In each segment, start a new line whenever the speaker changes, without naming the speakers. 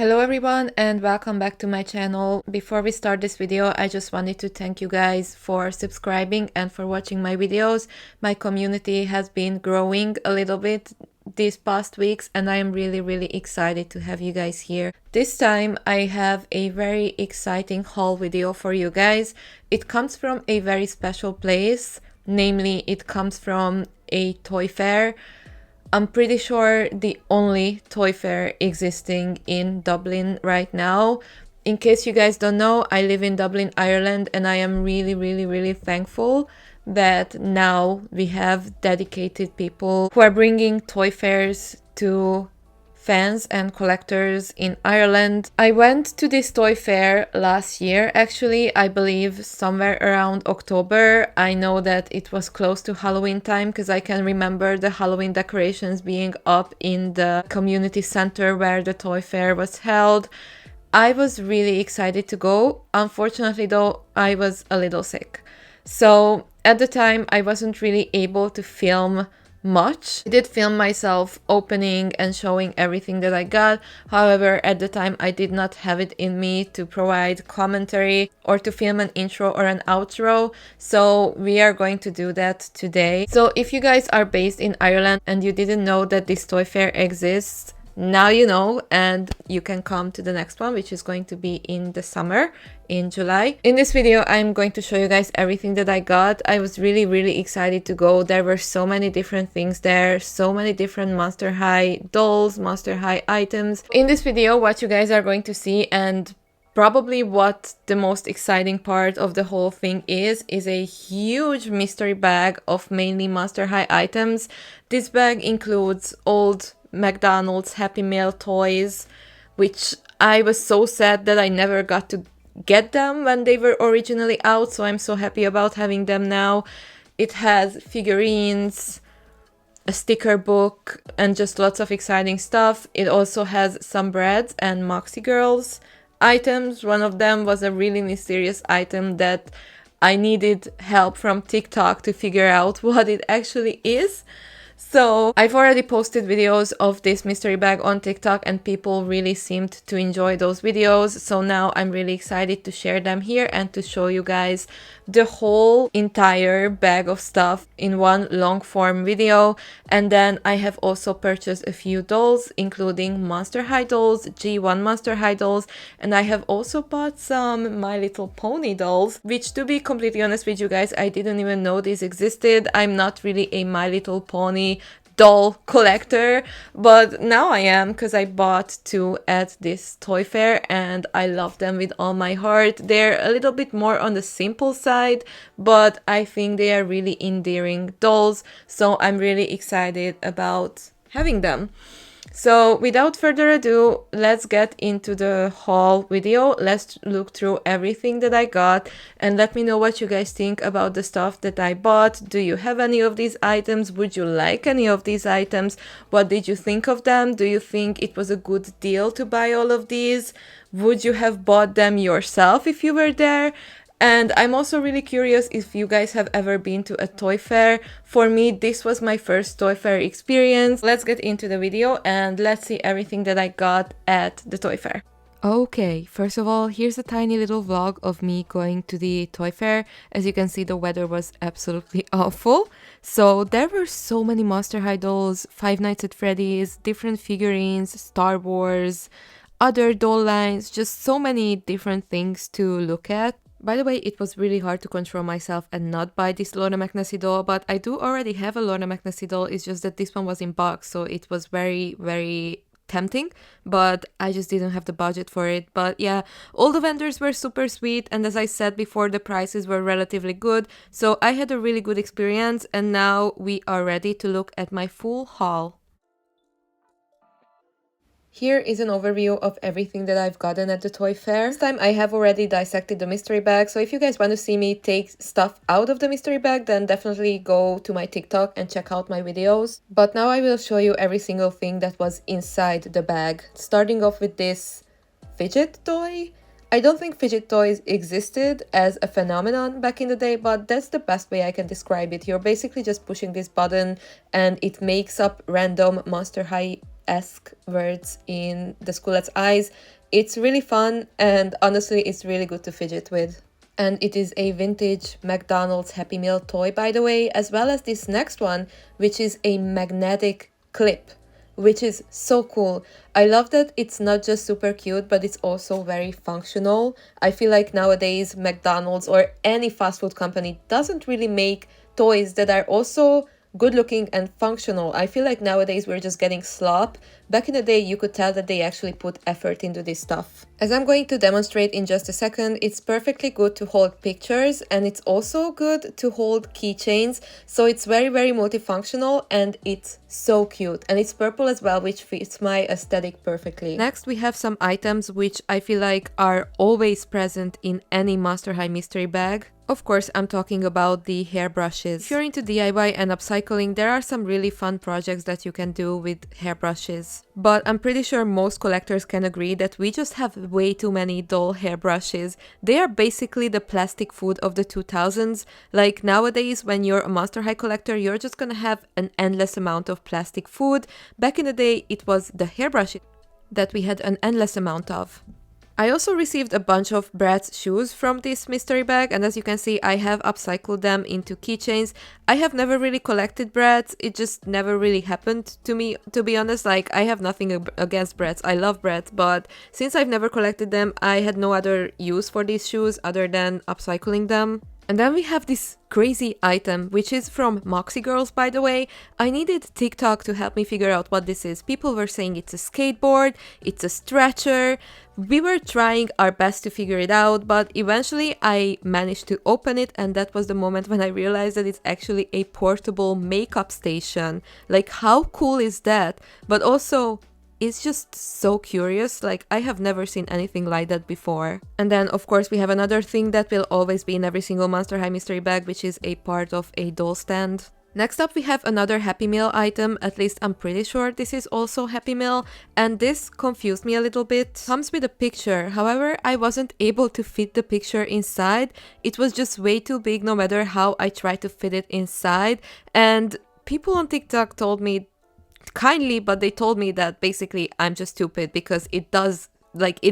Hello everyone and welcome back to my channel. Before we start this video, I just wanted to thank you guys for subscribing and for watching my videos. My community has been growing a little bit these past weeks and I am really excited to have you guys here. This time I have a very exciting haul video for you guys. It comes from a very special place, namely it comes from a toy fair. I'm pretty sure the only toy fair existing in Dublin right now. In case you guys don't know, I live in Dublin, Ireland, and I am really thankful that now we have dedicated people who are bringing toy fairs to fans and collectors in Ireland. I went to this toy fair last year, actually, I believe somewhere around October. I know that it was close to Halloween time because I can remember the Halloween decorations being up in the community center where the toy fair was held. I was really excited to go. Unfortunately though, I was a little sick. So at the time I wasn't really able to film much. I did film myself opening and showing everything that I got. However, at the time I did not have it in me to provide commentary or to film an intro or an outro. So we are going to do that today. So if you guys are based in Ireland and you didn't know that this toy fair exists, now you know, and you can come to the next one, which is going to be in the summer in July. In this video I'm going to show you guys everything that I got. I was really excited to go. There were so many different things there, so many different Monster High dolls, Monster High items. In this video what you guys are going to see, and probably what the most exciting part of the whole thing is a huge mystery bag of mainly Monster High items. This bag includes old McDonald's Happy Meal toys, which I was so sad that I never got to get them when they were originally out, so I'm so happy about having them now. It has figurines, a sticker book, and just lots of exciting stuff. It also has some breads and Moxie Girls items. One of them was a really mysterious item that I needed help from TikTok to figure out what it actually is. So I've already posted videos of this mystery bag on TikTok and people really seemed to enjoy those videos. So now I'm really excited to share them here and to show you guys the whole entire bag of stuff in one long form video. And then I have also purchased a few dolls, including Monster High dolls, G1 Monster High dolls, and I have also bought some My Little Pony dolls, which, to be completely honest with you guys, I didn't even know these existed. I'm not really a My Little Pony doll collector, but now I am because I bought two at this toy fair and I love them with all my heart. They're a little bit more on the simple side, but I think they are really endearing dolls, so I'm really excited about having them. So without further ado, let's get into the haul video. Let's look through everything that I got and let me know what you guys think about the stuff that I bought. Do you have any of these items? Would you like any of these items? What did you think of them? Do you think it was a good deal to buy all of these? Would you have bought them yourself if you were there? And I'm also really curious if you guys have ever been to a toy fair. For me, this was my first toy fair experience. Let's get into the video and let's see everything that I got at the toy fair. Okay, first of all, here's a tiny little vlog of me going to the toy fair. As you can see, the weather was absolutely awful. So there were so many Monster High dolls, Five Nights at Freddy's, different figurines, Star Wars, other doll lines, just so many different things to look at. By the way, it was really hard to control myself and not buy this Lorna McNasty doll, but I do already have a Lorna McNasty doll. It's just that this one was in box, so it was very tempting, but I just didn't have the budget for it. But yeah, all the vendors were super sweet, and as I said before, the prices were relatively good, so I had a really good experience, and now we are ready to look at my full haul. Here is an overview of everything that I've gotten at the toy fair. This time I have already dissected the mystery bag, so if you guys want to see me take stuff out of the mystery bag, then definitely go to my TikTok and check out my videos. But now I will show you every single thing that was inside the bag. Starting off with this fidget toy. I don't think fidget toys existed as a phenomenon back in the day, but that's the best way I can describe it. You're basically just pushing this button and it makes up random Monster High esque words in the Schoolet's eyes. It's really fun, and honestly, it's really good to fidget with. And it is a vintage McDonald's Happy Meal toy, by the way, as well as this next one, which is a magnetic clip, which is so cool. I love that it's not just super cute, but it's also very functional. I feel like nowadays McDonald's or any fast food company doesn't really make toys that are also good looking and functional. I feel like nowadays we're just getting slop. Back in the day, you could tell that they actually put effort into this stuff. As I'm going to demonstrate in just a second, it's perfectly good to hold pictures, and it's also good to hold keychains. So it's very, very multifunctional, and it's so cute. And it's purple as well, which fits my aesthetic perfectly. Next, we have some items which I feel like are always present in any Monster High mystery bag. Of course, I'm talking about the hairbrushes. If you're into DIY and upcycling, there are some really fun projects that you can do with hairbrushes. But I'm pretty sure most collectors can agree that we just have way too many dull hairbrushes. They are basically the plastic food of the 2000s. Like nowadays, when you're a Monster High collector, you're just gonna have an endless amount of plastic food. Back in the day, it was the hairbrushes that we had an endless amount of. I also received a bunch of Bratz shoes from this mystery bag, and as you can see, I have upcycled them into keychains. I have never really collected Bratz, it just never really happened to me, to be honest. Like, I have nothing against Bratz, I love Bratz, but since I've never collected them, I had no other use for these shoes other than upcycling them. And then we have this crazy item, which is from Moxie Girls, by the way. I needed TikTok to help me figure out what this is. People were saying it's a skateboard, it's a stretcher. We were trying our best to figure it out, but eventually I managed to open it, and that was the moment when I realized that it's actually a portable makeup station. Like, how cool is that? But also, it's just so curious. Like, I have never seen anything like that before. And then of course we have another thing that will always be in every single Monster High mystery bag, which is a part of a doll stand. Next up we have another Happy Meal item, at least I'm pretty sure this is also Happy Meal, and this confused me a little bit. Comes with a picture, however I wasn't able to fit the picture inside. It was just way too big no matter how I tried to fit it inside, and people on TikTok told me kindly, but they told me that basically I'm just stupid because it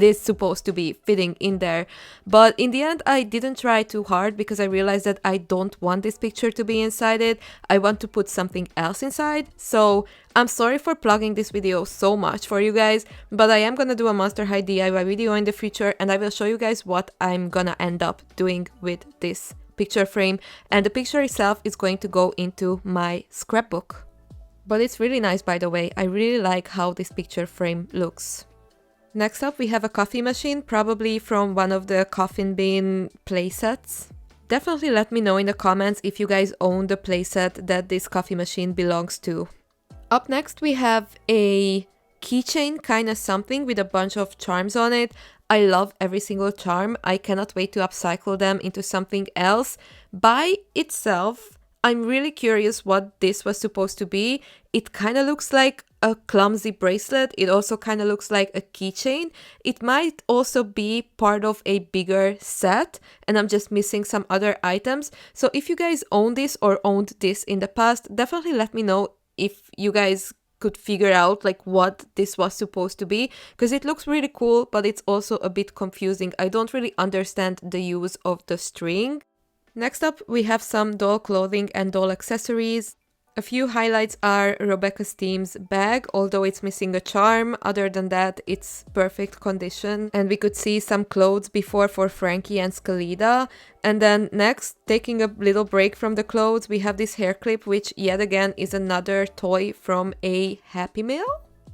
is supposed to be fitting in there. But in the end I didn't try too hard because I realized that I don't want this picture to be inside it. I want to put something else inside. So I'm sorry for plugging this video so much for you guys, but I am gonna do a Monster High DIY video in the future, and I will show you guys what I'm gonna end up doing with this picture frame, and the picture itself is going to go into my scrapbook. But it's really nice, by the way. I really like how this picture frame looks. Next up we have a coffee machine, probably from one of the Coffin Bean playsets. Definitely let me know in the comments if you guys own the playset that this coffee machine belongs to. Up next we have a keychain kind of something with a bunch of charms on it. I love every single charm. I cannot wait to upcycle them into something else. By itself, I'm really curious what this was supposed to be. It kind of looks like a clumsy bracelet. It also kind of looks like a keychain. It might also be part of a bigger set, and I'm just missing some other items. So if you guys own this or owned this in the past, definitely let me know if you guys could figure out like what this was supposed to be, because it looks really cool, but it's also a bit confusing. I don't really understand the use of the string. Next up, we have some doll clothing and doll accessories. A few highlights are Rebecca's Team's bag, although it's missing a charm. Other than that, it's perfect condition. And we could see some clothes before for Frankie and Scalida. And then next, taking a little break from the clothes, we have this hair clip, which yet again is another toy from a Happy Meal.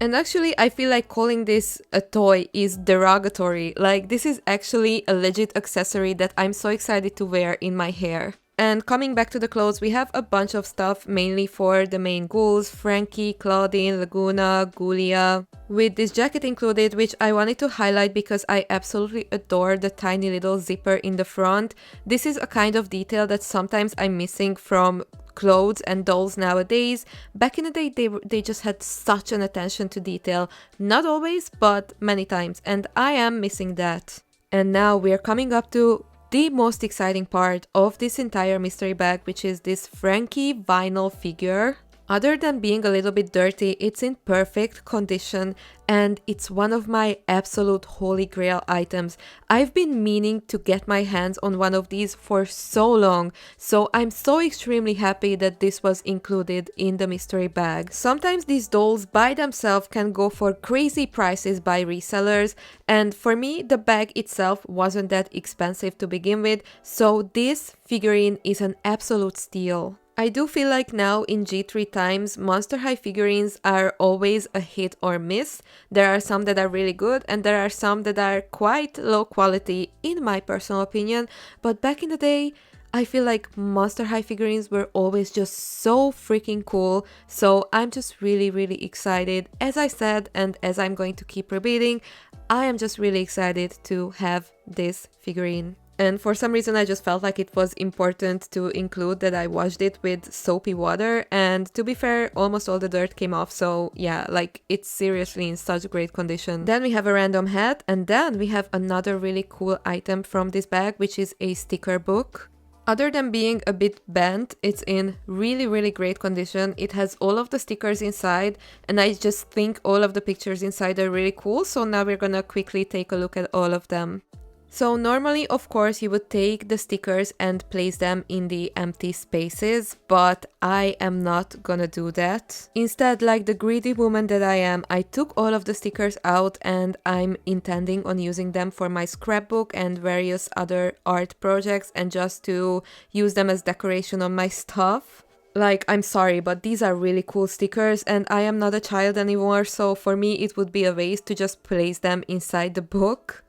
And actually, I feel like calling this a toy is derogatory. Like, this is actually a legit accessory that I'm so excited to wear in my hair. And coming back to the clothes, we have a bunch of stuff mainly for the main ghouls, Frankie, Claudine, Laguna, Ghoulia, with this jacket included, which I wanted to highlight because I absolutely adore the tiny little zipper in the front. This is a kind of detail that sometimes I'm missing from clothes and dolls nowadays. Back in the day, they just had such an attention to detail. Not always, but many times, and I am missing that. And now we are coming up to the most exciting part of this entire mystery bag, which is this Frankie vinyl figure. Other than being a little bit dirty, it's in perfect condition and it's one of my absolute holy grail items. I've been meaning to get my hands on one of these for so long, so I'm so extremely happy that this was included in the mystery bag. Sometimes these dolls by themselves can go for crazy prices by resellers, and for me the bag itself wasn't that expensive to begin with, so this figurine is an absolute steal. I do feel like now in G3 times, Monster High figurines are always a hit or miss. There are some that are really good and there are some that are quite low quality in my personal opinion, but back in the day, I feel like Monster High figurines were always just so freaking cool, so I'm just really excited. As I said, and as I'm going to keep repeating, I am just really excited to have this figurine. And for some reason I just felt like it was important to include that I washed it with soapy water, and to be fair, almost all the dirt came off, so yeah, like it's seriously in such great condition. Then we have a random hat, and then we have another really cool item from this bag, which is a sticker book. Other than being a bit bent, it's in really great condition. It has all of the stickers inside, and I just think all of the pictures inside are really cool, so now we're gonna quickly take a look at all of them. So normally, of course, you would take the stickers and place them in the empty spaces, but I am not gonna do that. Instead, like the greedy woman that I am, I took all of the stickers out and I'm intending on using them for my scrapbook and various other art projects and just to use them as decoration on my stuff. Like, I'm sorry, but these are really cool stickers and I am not a child anymore, so for me it would be a waste to just place them inside the book.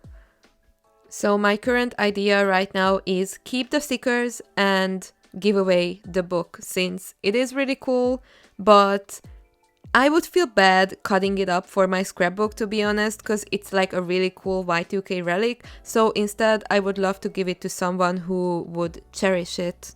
So my current idea right now is keep the stickers and give away the book, since it is really cool, but I would feel bad cutting it up for my scrapbook, to be honest, because it's like a really cool Y2K relic, so instead I would love to give it to someone who would cherish it.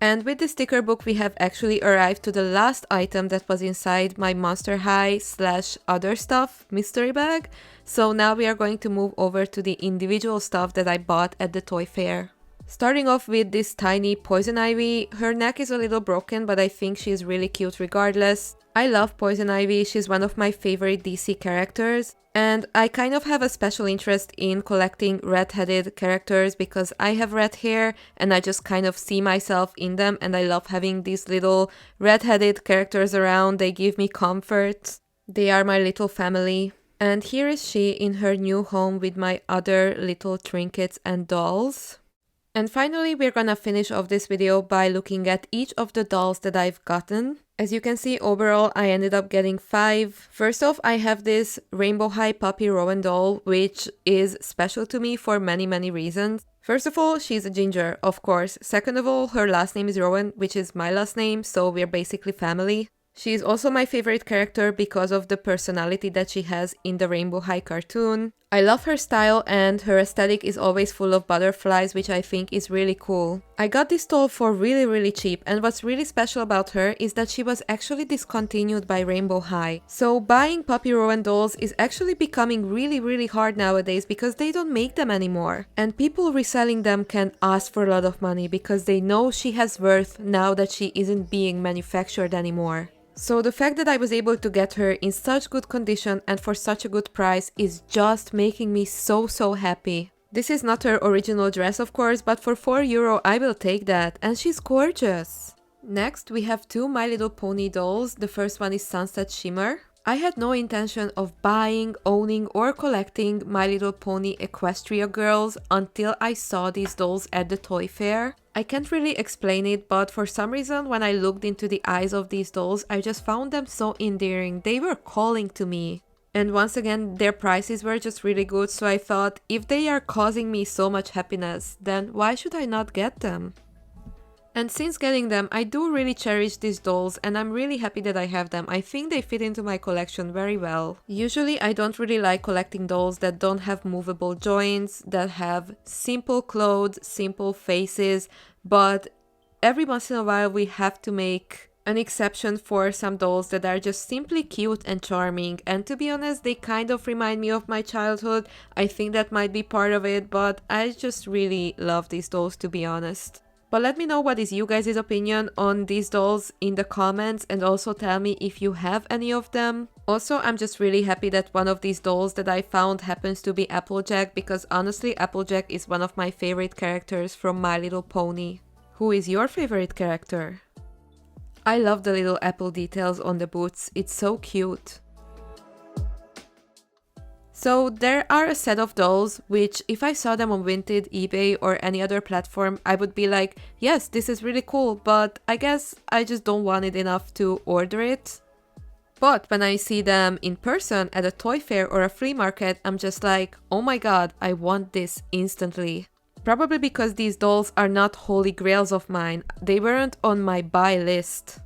And with the sticker book, we have actually arrived to the last item that was inside my Monster High / other stuff mystery bag. So now we are going to move over to the individual stuff that I bought at the toy fair. Starting off with this tiny Poison Ivy. Her neck is a little broken, but I think she's really cute regardless. I love Poison Ivy, she's one of my favorite DC characters. And I kind of have a special interest in collecting red-headed characters because I have red hair and I just kind of see myself in them, and I love having these little red-headed characters around. They give me comfort. They are my little family. And here is she in her new home with my other little trinkets and dolls. And finally, we're gonna finish off this video by looking at each of the dolls that I've gotten. As you can see, overall, I ended up getting 5. First off, I have this Rainbow High Puppy Rowan doll, which is special to me for many reasons. First of all, she's a ginger, of course. Second of all, her last name is Rowan, which is my last name, so we're basically family. She's also my favorite character because of the personality that she has in the Rainbow High cartoon. I love her style and her aesthetic is always full of butterflies, which I think is really cool. I got this doll for really cheap, and what's really special about her is that she was actually discontinued by Rainbow High. So buying Puppy Rowan dolls is actually becoming really hard nowadays because they don't make them anymore. And people reselling them can ask for a lot of money because they know she has worth now that she isn't being manufactured anymore. So the fact that I was able to get her in such good condition and for such a good price is just making me so happy. This is not her original dress, of course, but for €4 I will take that, and she's gorgeous. Next, we have 2 My Little Pony dolls. The first one is Sunset Shimmer. I had no intention of buying, owning or collecting My Little Pony Equestria girls until I saw these dolls at the toy fair. I can't really explain it, but for some reason when I looked into the eyes of these dolls, I just found them so endearing. They were calling to me. And once again, their prices were just really good, so I thought, if they are causing me so much happiness, then why should I not get them? And since getting them, I do really cherish these dolls and I'm really happy that I have them. I think they fit into my collection very well. Usually I don't really like collecting dolls that don't have movable joints, that have simple clothes, simple faces, but every once in a while we have to make an exception for some dolls that are just simply cute and charming, and to be honest, they kind of remind me of my childhood. I think that might be part of it, but I just really love these dolls, to be honest. But let me know what is you guys' opinion on these dolls in the comments, and also tell me if you have any of them. Also, I'm just really happy that one of these dolls that I found happens to be Applejack, because honestly, Applejack is one of my favorite characters from My Little Pony. Who is your favorite character? I love the little apple details on the boots, it's so cute. So there are a set of dolls which, if I saw them on Vinted, eBay or any other platform, I would be like, yes, this is really cool, but I guess I just don't want it enough to order it. But when I see them in person at a toy fair or a flea market, I'm just like, oh my god, I want this instantly. Probably because these dolls are not holy grails of mine, they weren't on my buy list.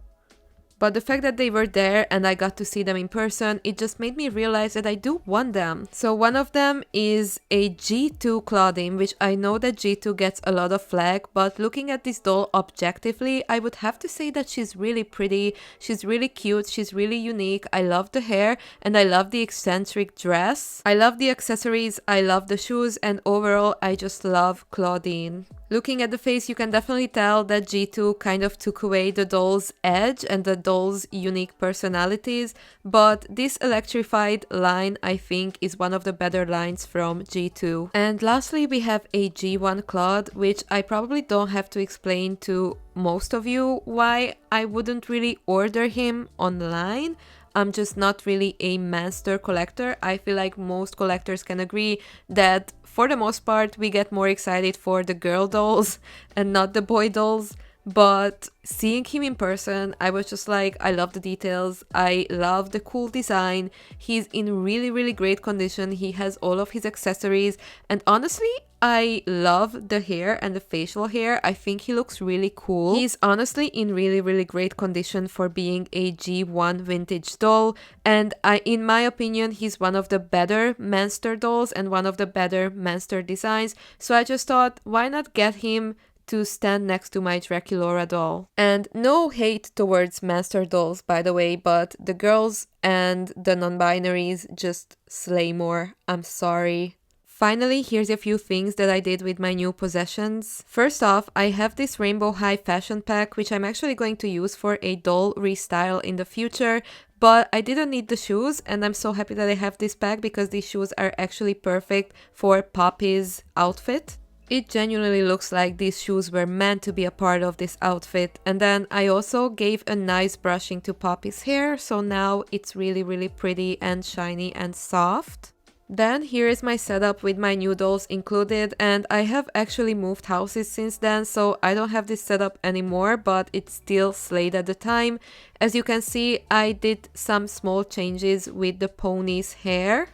But the fact that they were there and I got to see them in person, it just made me realize that I do want them. So one of them is a G2 Claudine, which I know that G2 gets a lot of flack, but looking at this doll objectively, I would have to say that she's really pretty, she's really cute, she's really unique. I love the hair and I love the eccentric dress. I love the accessories, I love the shoes, and overall I just love Claudine. Looking at the face, you can definitely tell that G2 kind of took away the doll's edge and the doll's unique personalities, but this electrified line, I think, is one of the better lines from G2. And lastly, we have a G1 Claude, which I probably don't have to explain to most of you why I wouldn't really order him online. I'm just not really a Manster collector. I feel like most collectors can agree that for the most part we get more excited for the girl dolls and not the boy dolls. But seeing him in person, I was just like, I love the details, I love the cool design, he's in really great condition, he has all of his accessories, and honestly, I love the hair and the facial hair. I think he looks really cool. He's honestly in really great condition for being a G1 vintage doll, and in my opinion, he's one of the better Manster dolls and one of the better Manster designs, so I just thought, why not get him to stand next to my Draculaura doll. And no hate towards Manster dolls, by the way, but the girls and the non-binaries just slay more. I'm sorry. Finally, here's a few things that I did with my new possessions. First off, I have this Rainbow High fashion pack, which I'm actually going to use for a doll restyle in the future, but I didn't need the shoes, and I'm so happy that I have this pack because these shoes are actually perfect for Poppy's outfit. It genuinely looks like these shoes were meant to be a part of this outfit. And then I also gave a nice brushing to Poppy's hair, so now it's really pretty and shiny and soft. Then here is my setup with my new dolls included, and I have actually moved houses since then, so I don't have this setup anymore, but it still slayed at the time. As you can see, I did some small changes with the pony's hair.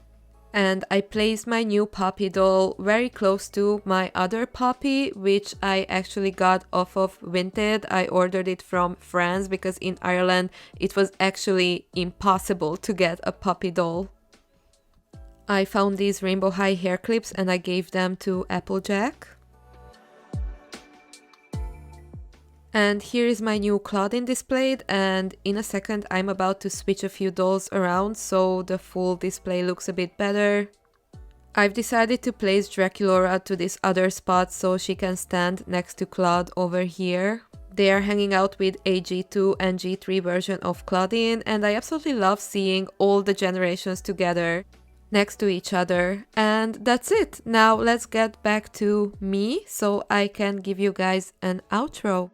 And I placed my new Poppy doll very close to my other Poppy, which I actually got off of Vinted. I ordered it from France because in Ireland it was actually impossible to get a Poppy doll. I found these Rainbow High hair clips and I gave them to Applejack. And here is my new Claudine displayed, and in a second I'm about to switch a few dolls around so the full display looks a bit better. I've decided to place Draculaura to this other spot so she can stand next to Claude over here. They are hanging out with a G2 and G3 version of Claudine, and I absolutely love seeing all the generations together next to each other. And that's it. Now let's get back to me so I can give you guys an outro.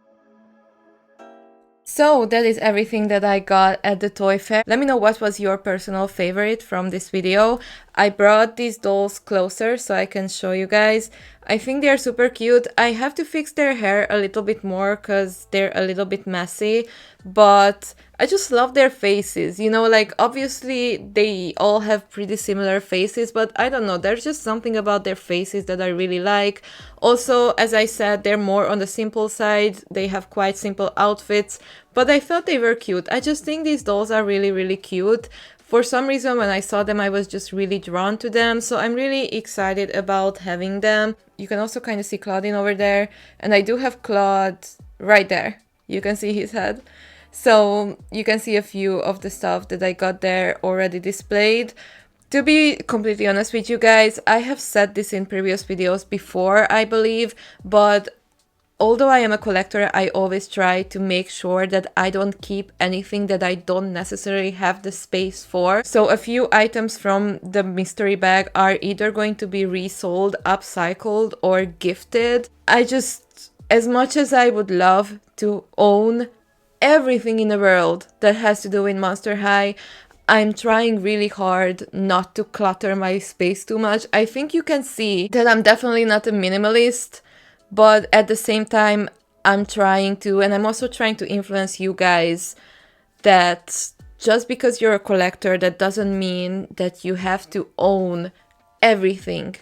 So that is everything that I got at the toy fair. Let me know what was your personal favorite from this video. I brought these dolls closer so I can show you guys. I think they are super cute. I have to fix their hair a little bit more because they're a little bit messy, but I just love their faces. You know, like obviously they all have pretty similar faces, but I don't know, there's just something about their faces that I really like. Also, as I said, they're more on the simple side. They have quite simple outfits, but I thought they were cute. I just think these dolls are really cute. For some reason, when I saw them, I was just really drawn to them, so I'm really excited about having them. You can also kind of see Claudine over there, and I do have Claude right there. You can see his head. So you can see a few of the stuff that I got there already displayed. To be completely honest with you guys, I have said this in previous videos before, I believe, but although I am a collector, I always try to make sure that I don't keep anything that I don't necessarily have the space for. So a few items from the mystery bag are either going to be resold, upcycled, or gifted. As much as I would love to own everything in the world that has to do with Monster High, I'm trying really hard not to clutter my space too much. I think you can see that I'm definitely not a minimalist, but at the same time, I'm trying to, and I'm also trying to influence you guys that just because you're a collector, that doesn't mean that you have to own everything.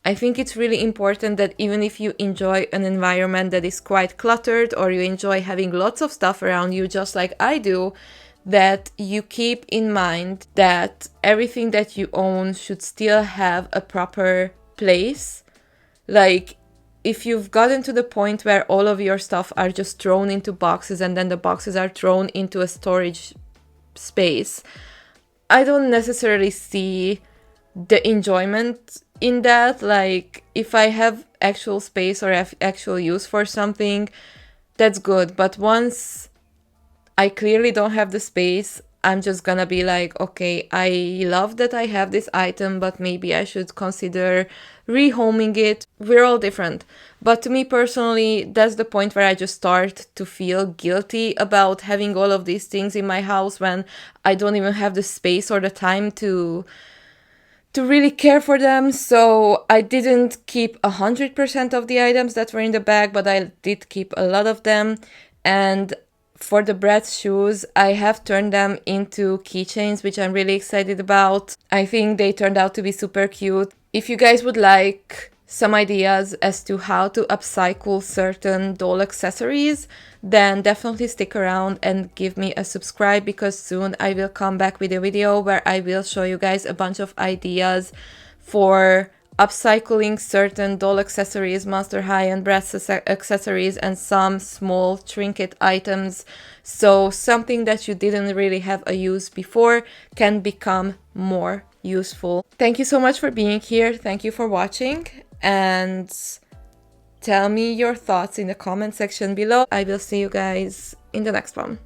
I think it's really important that even if you enjoy an environment that is quite cluttered, or you enjoy having lots of stuff around you, just like I do, that you keep in mind that everything that you own should still have a proper place. Like, if you've gotten to the point where all of your stuff are just thrown into boxes and then the boxes are thrown into a storage space, I don't necessarily see the enjoyment in that. Like, if I have actual space or have actual use for something, that's good. But once I clearly don't have the space, I'm just gonna be like, okay, I love that I have this item, but maybe I should consider rehoming it. We're all different. But to me personally, that's the point where I just start to feel guilty about having all of these things in my house when I don't even have the space or the time to really care for them. So I didn't keep 100% of the items that were in the bag, but I did keep a lot of them. And for the Bratz shoes, I have turned them into keychains, which I'm really excited about. I think they turned out to be super cute. If you guys would like some ideas as to how to upcycle certain doll accessories, then definitely stick around and give me a subscribe, because soon I will come back with a video where I will show you guys a bunch of ideas for upcycling certain doll accessories, Monster High and Bratz accessories, and some small trinket items. So something that you didn't really have a use before can become more useful. Thank you so much for being here. Thank you for watching, and tell me your thoughts in the comment section below. I will see you guys in the next one.